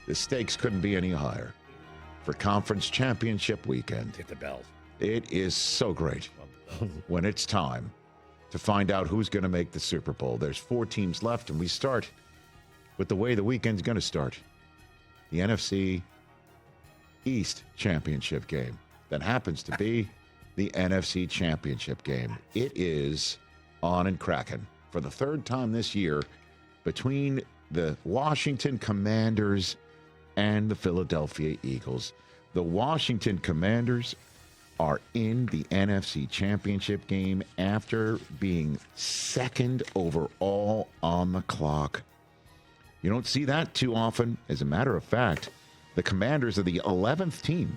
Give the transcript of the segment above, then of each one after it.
The stakes couldn't be any higher for conference championship weekend. Hit the bell. It is so great when it's time to find out who's going to make the Super Bowl. There's 4 teams left, and we start with the way the weekend's going to start. The NFC East Championship Game. That happens to be the NFC Championship Game. It is on and cracking for the 3rd time this year between the Washington Commanders and the Philadelphia Eagles. The Washington Commanders are in the NFC Championship Game after being 2nd overall on the clock. You don't see that too often. As a matter of fact, the Commanders are the 11th team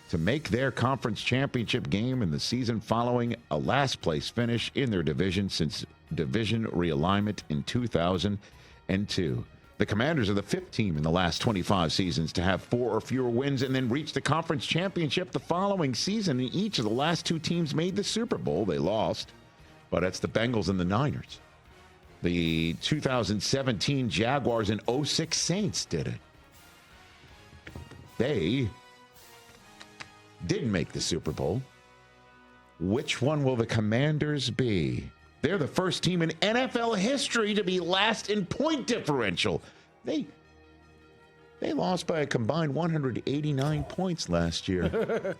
to make their conference championship game in the season following a last-place finish in their division since division realignment in 2002. The Commanders are the 5th team in the last 25 seasons to have 4 or fewer wins and then reach the conference championship the following season. And each of the last 2 teams made the Super Bowl. They lost, but it's the Bengals and the Niners. The 2017 Jaguars and 06 Saints did it. They didn't make the Super Bowl. Which one will the Commanders be? They're the first team in NFL history to be last in point differential. They lost by a combined 189 points last year.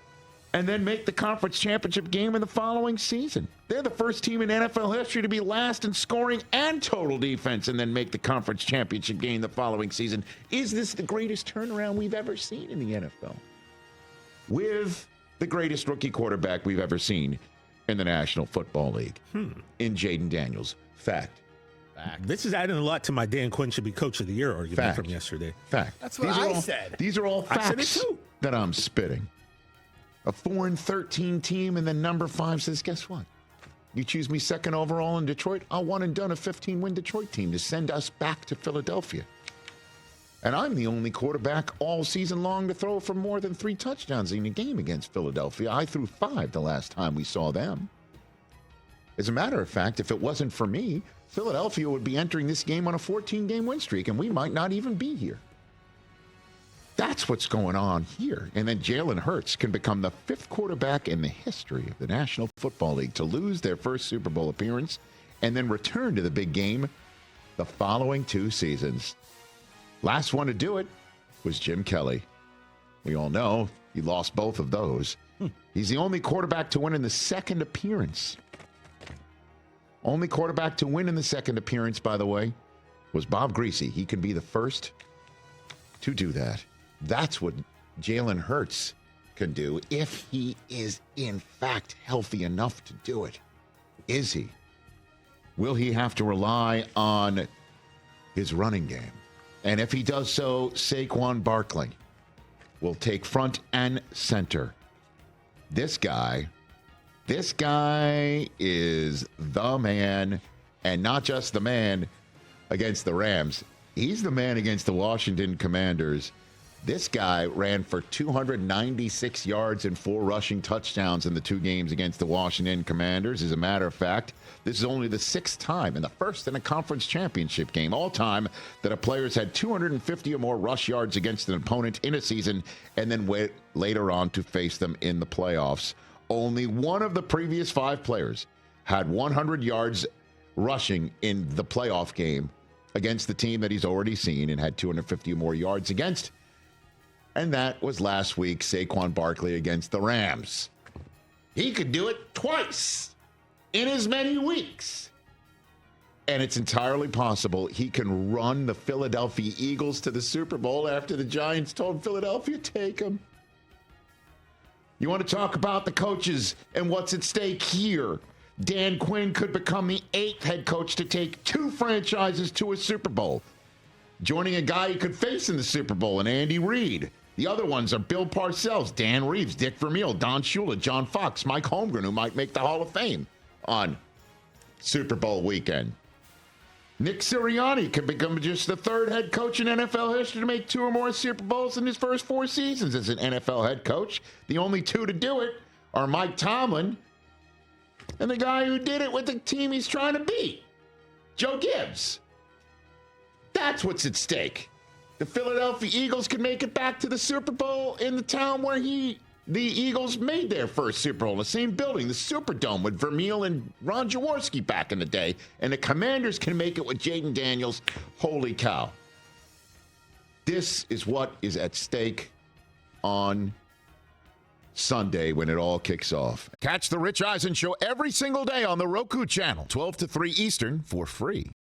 And then make the conference championship game in the following season. They're the first team in NFL history to be last in scoring and total defense and then make the conference championship game the following season. Is this the greatest turnaround we've ever seen in the NFL? With the greatest rookie quarterback we've ever seen in the National Football League in Jaden Daniels. Fact. This is adding a lot to my Dan Quinn should be coach of the year argument from yesterday. Fact. That's what I said. These are all facts I said it too. that I'm spitting. A 4-13 team, and then number 5 says, guess what? You choose me 2nd overall in Detroit, I'll one and done a 15-win Detroit team to send us back to Philadelphia. And I'm the only quarterback all season long to throw for more than 3 touchdowns in a game against Philadelphia. I threw 5 the last time we saw them. As a matter of fact, if it wasn't for me, Philadelphia would be entering this game on a 14-game win streak, and we might not even be here. That's what's going on here. And then Jalen Hurts can become the 5th quarterback in the history of the National Football League to lose their first Super Bowl appearance and then return to the big game the following 2 seasons. Last one to do it was Jim Kelly. We all know he lost both of those. He's the only quarterback to win in the 2nd appearance. Only quarterback to win in the 2nd appearance, by the way, was Bob Greasy. He can be the first to do that. That's what Jalen Hurts can do if he is, in fact, healthy enough to do it. Is he? Will he have to rely on his running game? And if he does so, Saquon Barkley will take front and center. This guy is the man, and not just the man against the Rams. He's the man against the Washington Commanders. This guy ran for 296 yards and 4 rushing touchdowns in the 2 games against the Washington Commanders. As a matter of fact, this is only the 6th time and the first in a conference championship game all time that a player's had 250 or more rush yards against an opponent in a season and then wait later on to face them in the playoffs. Only one of the previous 5 players had 100 yards rushing in the playoff game against the team that he's already seen and had 250 or more yards against. And that was last week, Saquon Barkley against the Rams. He could do it twice in as many weeks. And it's entirely possible he can run the Philadelphia Eagles to the Super Bowl after the Giants told Philadelphia, take them. You want to talk about the coaches and what's at stake here? Dan Quinn could become the 8th head coach to take 2 franchises to a Super Bowl, joining a guy he could face in the Super Bowl, and Andy Reid. The other ones are Bill Parcells, Dan Reeves, Dick Vermeil, Don Shula, John Fox, Mike Holmgren, who might make the Hall of Fame on Super Bowl weekend. Nick Sirianni could become just the 3rd head coach in NFL history to make 2 or more Super Bowls in his first 4 seasons as an NFL head coach. The only 2 to do it are Mike Tomlin and the guy who did it with the team he's trying to beat, Joe Gibbs. That's what's at stake. the Philadelphia Eagles can make it back to the Super Bowl in the town where the Eagles made their first Super Bowl, in the same building, the Superdome, with Vermeil and Ron Jaworski back in the day. And the Commanders can make it with Jaden Daniels. Holy cow. This is what is at stake on Sunday when it all kicks off. Catch the Rich Eisen Show every single day on the Roku channel, 12 to 3 Eastern, for free.